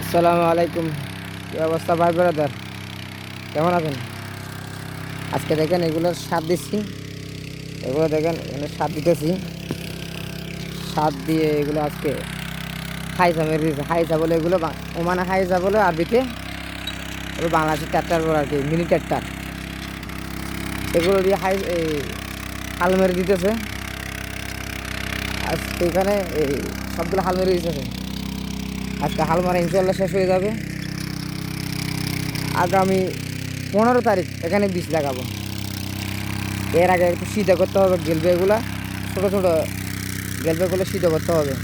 আসসালামু আলাইকুম। কি অবস্থা ভাই ব্রাদার, কেমন আছেন? আজকে দেখেন এগুলোর স্বাদ দিচ্ছি, এগুলো দেখেন এখানে স্বাদ দিতেছি। স্বাদ দিয়ে এগুলো আজকে হাইসা মেরে দিয়েছে। হাইসা বলে এগুলো ওমানে হাইসা বলে আরবিতে, এগুলো বাংলাদেশের ট্রাক্টার বলে আর কি, মিনি ট্রাক্টার। এগুলো দিয়ে হাল মেরে দিতেছে। আজকে এখানে এই সবগুলো হাল মেরে দিতেছে। আজকে হাল মারা ইনশাল্লাহ শেষ হয়ে যাবে। আগামী 15 তারিখ এখানে বীজ লাগাবো। এর আগে একটু সিদ্ধ করতে হবে গেলবে, এগুলা ছোটো ছোটো গেলবেগুলো সিদ্ধ করতে হবে।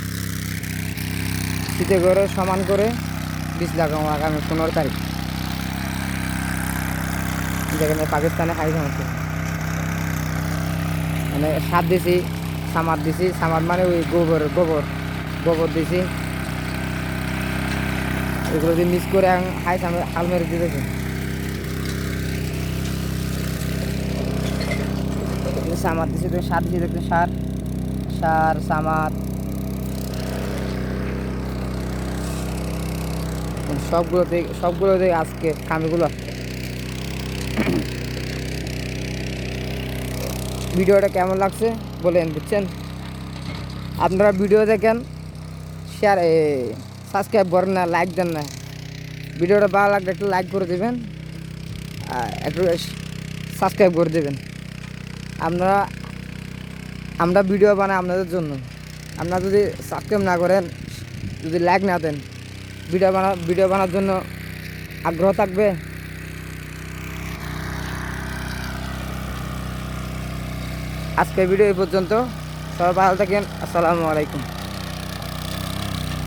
সিদ্ধ করে সমান করে বীজ লাগাবো আগামী 15 তারিখ। যেখানে পাকিস্তানে হাই হচ্ছে, মানে সার দিছি, সামার দিছি। সামার মানে ওই গোবর গোবর গোবর দিছি। এগুলো দিয়ে মিক্স করে হাল মেরে দিতেছি। সামার দিছি, তুমি সার দিছি, দেখতে সার সার সামার সবগুলোতে আজকে কামিগুলো। ভিডিওটা কেমন লাগছে বলেন, বুঝছেন? আপনারা ভিডিও দেখেন, শেয়ার সাবস্ক্রাইব করেন না, লাইক দেন না। ভিডিওটা ভালো লাগলে একটু লাইক করে দেবেন, একটু সাবস্ক্রাইব করে দেবেন। আমরা ভিডিও বানাই আপনাদের জন্য। আপনারা যদি সাবস্ক্রাইব না করেন, যদি লাইক না দেন, ভিডিও বানার জন্য আগ্রহ থাকবে? আজকের ভিডিও এই পর্যন্ত। সবাই ভালো থাকেন। আসসালামু আলাইকুম।